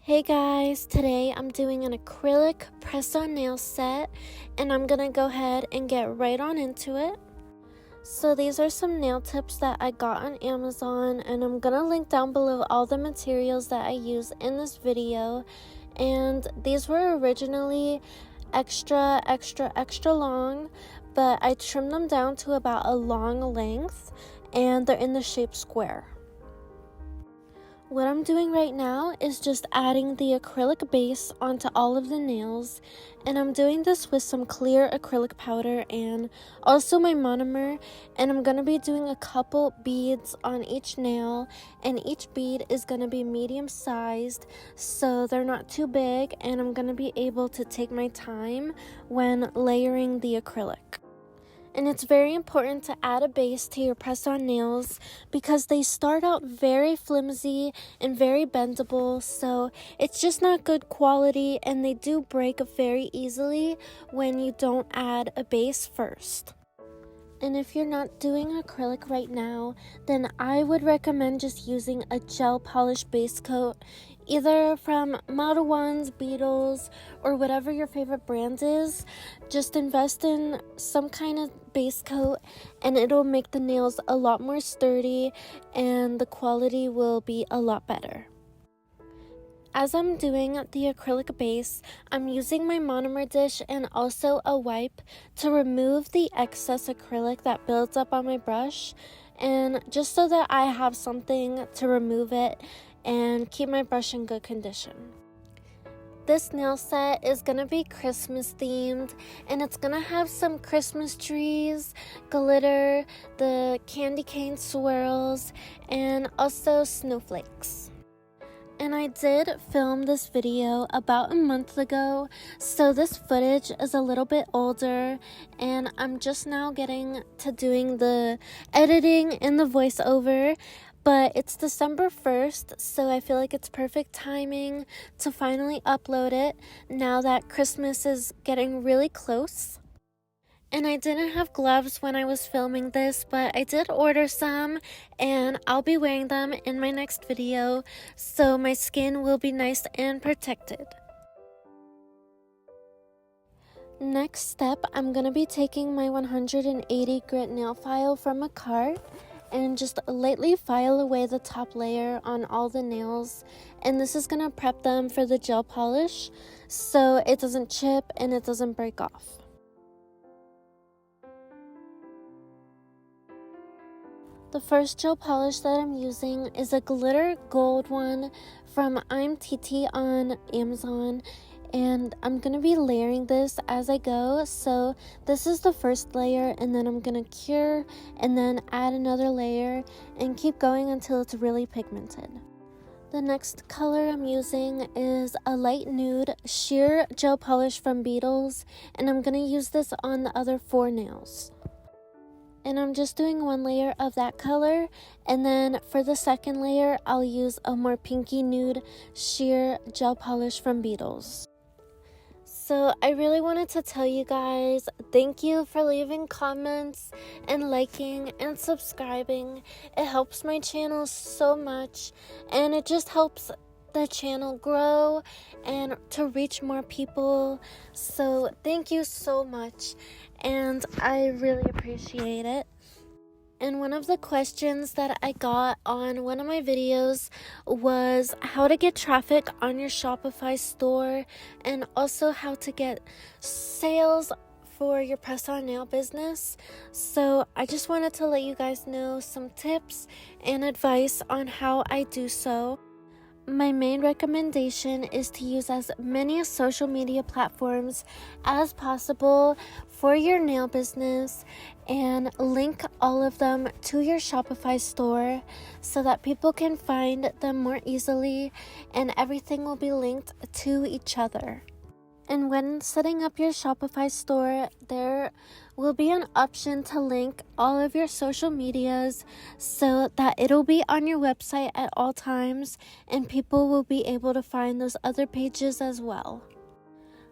Hey guys, today I'm doing an acrylic press-on nail set and I'm gonna go ahead and get right on into it. So these are some nail tips that I got on Amazon, and I'm gonna link down below all the materials that I use in this video. And these were originally extra long, but I trimmed them down to about a long length and they're in the shape square. What I'm doing right now is just adding the acrylic base onto all of the nails, and I'm doing this with some clear acrylic powder and also my monomer, and I'm going to be doing a couple beads on each nail, and each bead is going to be medium sized so they're not too big, and I'm going to be able to take my time when layering the acrylic. And it's very important to add a base to your press-on nails because they start out very flimsy and very bendable, so it's just not good quality, and they do break very easily when you don't add a base first. And if you're not doing acrylic right now, then I would recommend just using a gel polish base coat, either from Model 1s, Beetles, or whatever your favorite brand is. Just invest in some kind of base coat and it'll make the nails a lot more sturdy and the quality will be a lot better. As I'm doing the acrylic base, I'm using my monomer dish and also a wipe to remove the excess acrylic that builds up on my brush, and just so that I have something to remove it and keep my brush in good condition. This nail set is going to be Christmas themed, and it's going to have some Christmas trees, glitter, the candy cane swirls, and also snowflakes. And I did film this video about a month ago, so this footage is a little bit older, and I'm just now getting to doing the editing and the voiceover, but it's December 1st, so I feel like it's perfect timing to finally upload it now that Christmas is getting really close. And I didn't have gloves when I was filming this, but I did order some, and I'll be wearing them in my next video, so my skin will be nice and protected. Next step, I'm going to be taking my 180 grit nail file from a cart and just lightly file away the top layer on all the nails, and this is going to prep them for the gel polish so it doesn't chip and it doesn't break off. The first gel polish that I'm using is a glitter gold one from I'm TT on Amazon, and I'm going to be layering this as I go. So this is the first layer, and then I'm going to cure and then add another layer and keep going until it's really pigmented. The next color I'm using is a light nude sheer gel polish from Beetles, and I'm going to use this on the other 4 nails. And I'm just doing 1 layer of that color, and then for the second layer I'll use a more pinky nude sheer gel polish from Beetles. So I really wanted to tell you guys thank you for leaving comments and liking and subscribing. It helps my channel so much, and it just helps the channel grow and to reach more people. So thank you so much, and I really appreciate it. And one of the questions that I got on one of my videos was how to get traffic on your Shopify store, and also how to get sales for your press-on nail business. So I just wanted to let you guys know some tips and advice on how I do so. My main recommendation is to use as many social media platforms as possible for your nail business and link all of them to your Shopify store so that people can find them more easily, and everything will be linked to each other. And when setting up your Shopify store, there will be an option to link all of your social medias so that it'll be on your website at all times, and people will be able to find those other pages as well.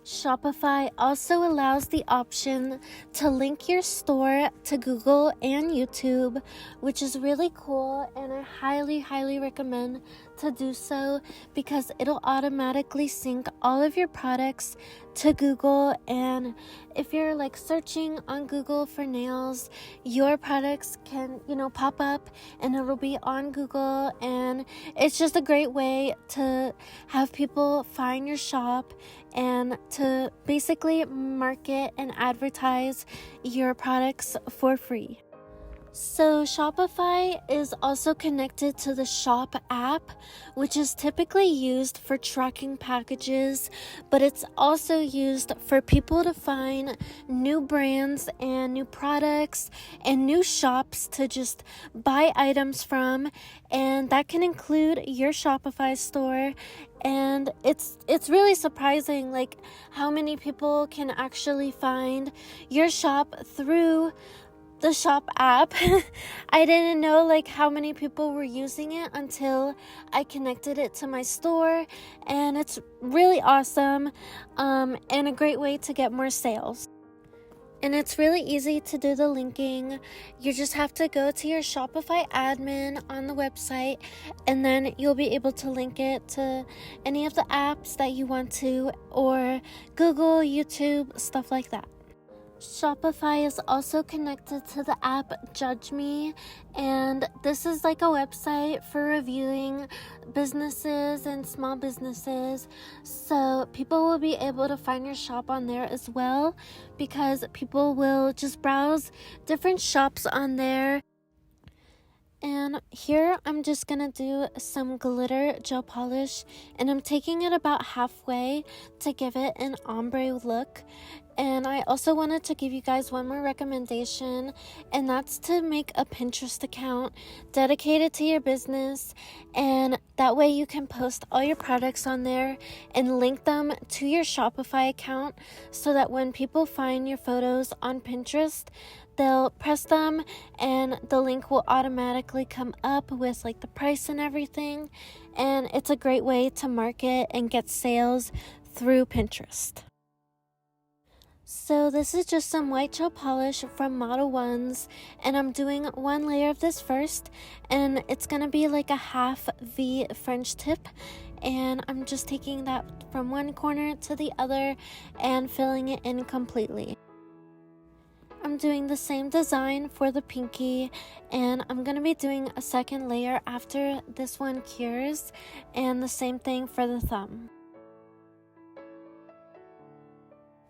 Shopify also allows the option to link your store to Google and YouTube, which is really cool, and I highly recommend to do so because it'll automatically sync all of your products to Google. And if you're like searching on Google for nails, your products can, pop up and it'll be on Google. And it's just a great way to have people find your shop and to basically market and advertise your products for free. So Shopify is also connected to the Shop app, which is typically used for tracking packages, but it's also used for people to find new brands and new products and new shops to just buy items from, and that can include your Shopify store. And it's really surprising like how many people can actually find your shop through the Shop app. I didn't know like how many people were using it until I connected it to my store, and it's really awesome and a great way to get more sales. And it's really easy to do the linking. You just have to go to your Shopify admin on the website, and then you'll be able to link it to any of the apps that you want to, or Google, YouTube, stuff like that. Shopify is also connected to the app Judge Me, and this is like a website for reviewing businesses and small businesses, so people will be able to find your shop on there as well, because people will just browse different shops on there. And here I'm just gonna do some glitter gel polish, and I'm taking it about halfway to give it an ombre look. And I also wanted to give you guys one more recommendation, and that's to make a Pinterest account dedicated to your business, and that way you can post all your products on there and link them to your Shopify account, so that when people find your photos on Pinterest, they'll press them and the link will automatically come up with like the price and everything. And it's a great way to market and get sales through Pinterest. So this is just some white gel polish from Model 1s, and I'm doing one layer of this first, and it's going to be like a half V French tip, and I'm just taking that from one corner to the other and filling it in completely. I'm doing the same design for the pinky, and I'm going to be doing a second layer after this one cures, and the same thing for the thumb.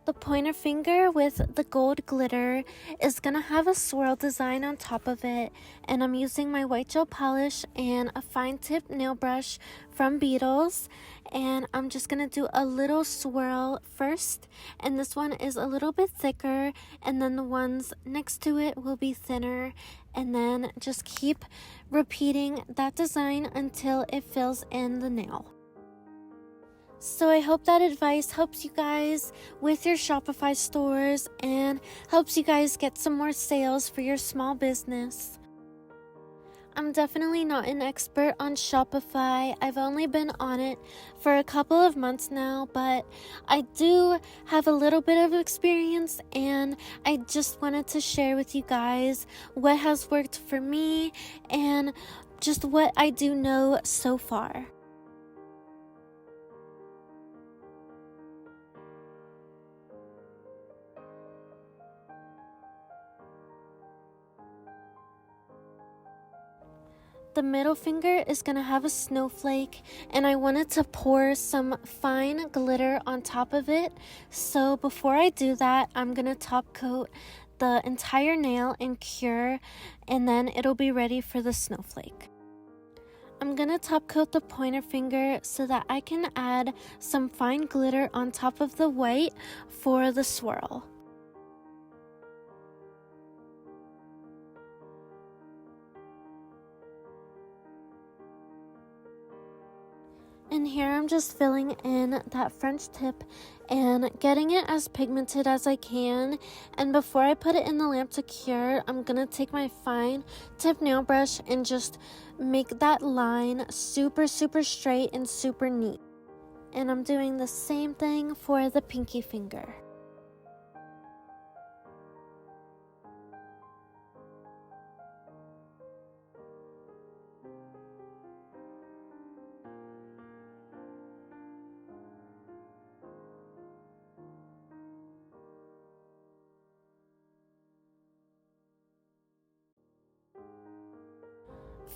The pointer finger with the gold glitter is going to have a swirl design on top of it, and I'm using my white gel polish and a fine tip nail brush from Beetles, and I'm just going to do a little swirl first, and this one is a little bit thicker, and then the ones next to it will be thinner, and then just keep repeating that design until it fills in the nail. So I hope that advice helps you guys with your Shopify stores and helps you guys get some more sales for your small business. I'm definitely not an expert on Shopify. I've only been on it for a couple of months now, but I do have a little bit of experience, and I just wanted to share with you guys what has worked for me and just what I do know so far. The middle finger is going to have a snowflake, and I wanted to pour some fine glitter on top of it. So before I do that, I'm going to top coat the entire nail and cure, and then it'll be ready for the snowflake. I'm going to top coat the pointer finger so that I can add some fine glitter on top of the white for the swirl. And here I'm just filling in that French tip and getting it as pigmented as I can. And before I put it in the lamp to cure, I'm going to take my fine tip nail brush and just make that line super straight and super neat. And I'm doing the same thing for the pinky finger.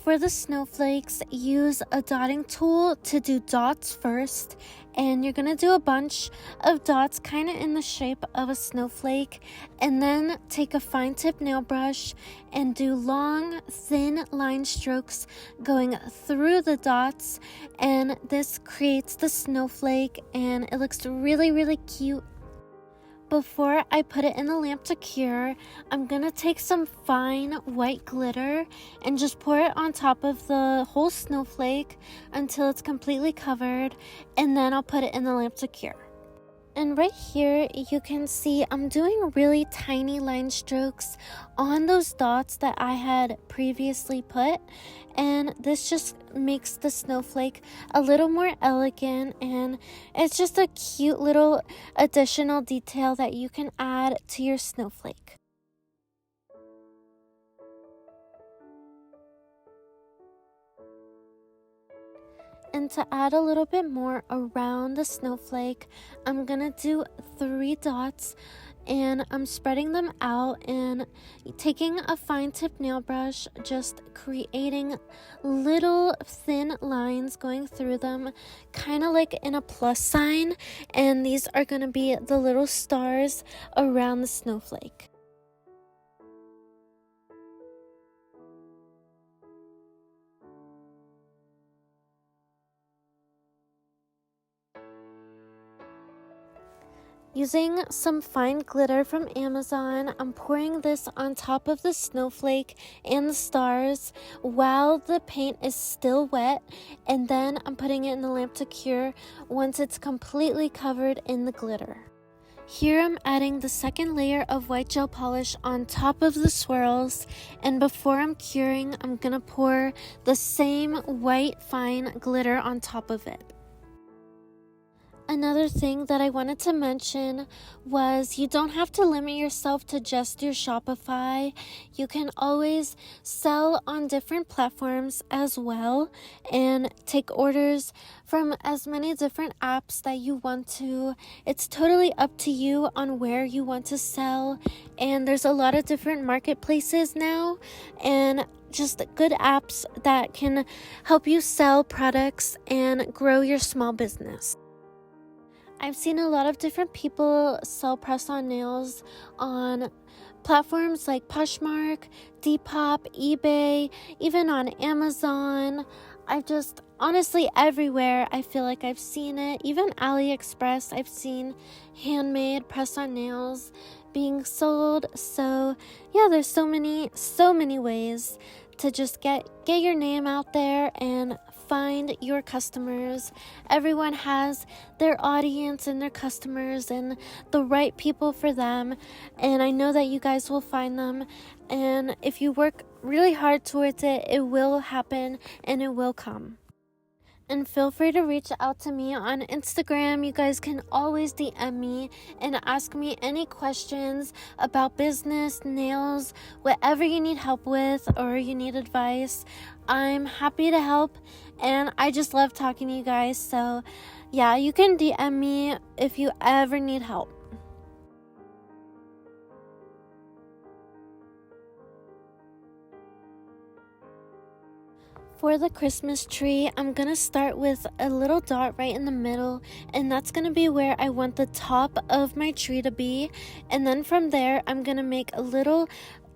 For the snowflakes, use a dotting tool to do dots first, and you're going to do a bunch of dots kind of in the shape of a snowflake, and then take a fine tip nail brush and do long, thin line strokes going through the dots, and this creates the snowflake, and it looks really, really cute. Before I put it in the lamp to cure, I'm going to take some fine white glitter and just pour it on top of the whole snowflake until it's completely covered, and then I'll put it in the lamp to cure. And right here, you can see I'm doing really tiny line strokes on those dots that I had previously put. And this just makes the snowflake a little more elegant. And it's just a cute little additional detail that you can add to your snowflake. And to add a little bit more around the snowflake, I'm gonna do 3 dots, and I'm spreading them out and taking a fine tip nail brush, just creating little thin lines going through them, kind of like in a plus sign, and these are gonna be the little stars around the snowflake. Using some fine glitter from Amazon, I'm pouring this on top of the snowflake and the stars while the paint is still wet, and then I'm putting it in the lamp to cure once it's completely covered in the glitter. Here I'm adding the second layer of white gel polish on top of the swirls, and before I'm curing, I'm gonna pour the same white fine glitter on top of it. Another thing that I wanted to mention was you don't have to limit yourself to just your Shopify. You can always sell on different platforms as well and take orders from as many different apps that you want to. It's totally up to you on where you want to sell, and there's a lot of different marketplaces now and just good apps that can help you sell products and grow your small business. I've seen a lot of different people sell press-on nails on platforms like Poshmark, Depop, eBay, even on Amazon. Honestly, everywhere I feel like I've seen it. Even AliExpress, I've seen handmade press-on nails being sold. So yeah, there's so many ways to just get your name out there and find your customers. Everyone has their audience and their customers and the right people for them, and I know that you guys will find them, and if you work really hard towards it, it will happen and it will come. And feel free to reach out to me on Instagram. You guys can always DM me and ask me any questions about business, nails, whatever you need help with or you need advice. I'm happy to help, and I just love talking to you guys. So yeah, you can DM me if you ever need help. For the Christmas tree, I'm going to start with a little dot right in the middle, and that's going to be where I want the top of my tree to be. And then from there, I'm going to make a little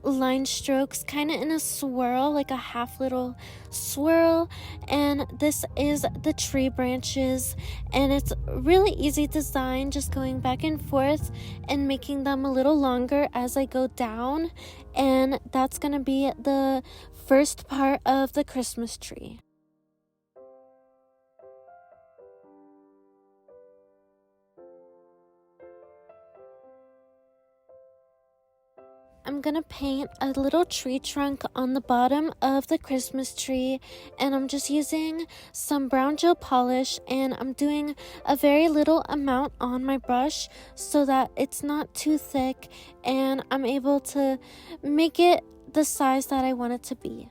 line strokes kind of in a swirl, like a half little swirl, and this is the tree branches, and it's really easy design, just going back and forth and making them a little longer as I go down, and that's going to be the first part of the Christmas tree. I'm gonna paint a little tree trunk on the bottom of the Christmas tree, and I'm just using some brown gel polish, and I'm doing a very little amount on my brush so that it's not too thick and I'm able to make it the size that I want it to be.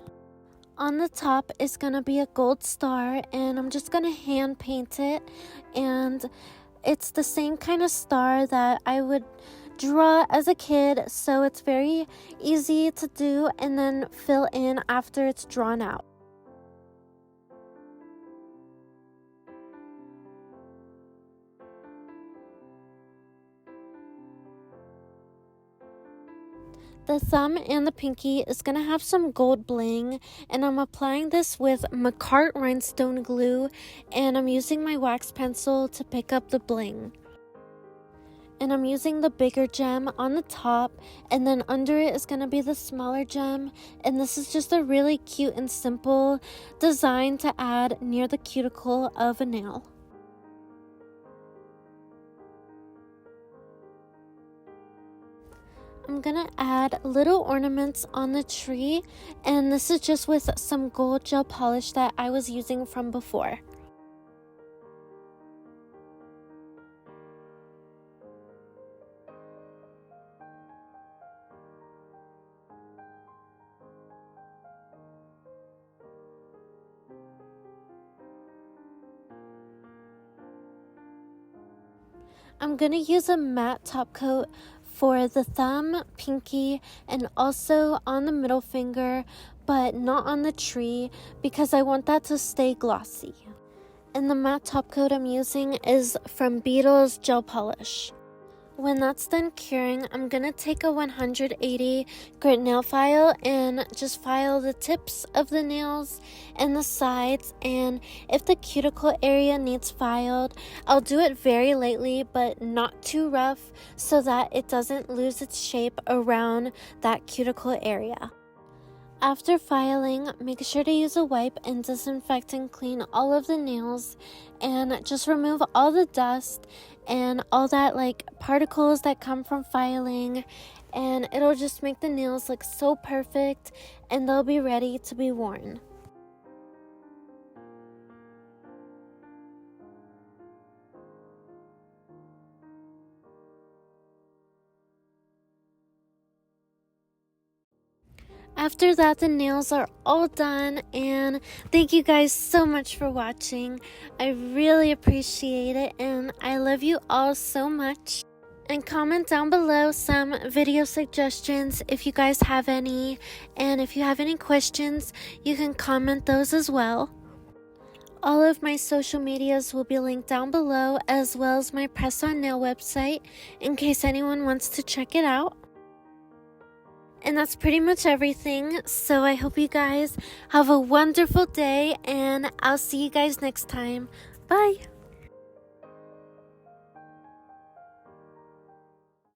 On the top is gonna be a gold star, and I'm just gonna hand paint it, and it's the same kind of star that I would draw as a kid, so it's very easy to do and then fill in after it's drawn out. The thumb and the pinky is going to have some gold bling, and I'm applying this with McCart rhinestone glue, and I'm using my wax pencil to pick up the bling. And I'm using the bigger gem on the top, and then under it is going to be the smaller gem, and this is just a really cute and simple design to add near the cuticle of a nail. I'm gonna add little ornaments on the tree, and this is just with some gold gel polish that I was using from before. I'm going to use a matte top coat for the thumb, pinky, and also on the middle finger, but not on the tree because I want that to stay glossy. And the matte top coat I'm using is from Beetle's Gel Polish. When that's done curing, I'm going to take a 180 grit nail file and just file the tips of the nails and the sides, and if the cuticle area needs filed, I'll do it very lightly but not too rough so that it doesn't lose its shape around that cuticle area. After filing, make sure to use a wipe and disinfect and clean all of the nails, and just remove all the dust and all that particles that come from filing, and it'll just make the nails look so perfect and they'll be ready to be worn. After that, the nails are all done, and thank you guys so much for watching. I really appreciate it, and I love you all so much. And comment down below some video suggestions if you guys have any, and if you have any questions, you can comment those as well. All of my social medias will be linked down below, as well as my press-on nail website in case anyone wants to check it out. And that's pretty much everything, so I hope you guys have a wonderful day, and I'll see you guys next time. Bye!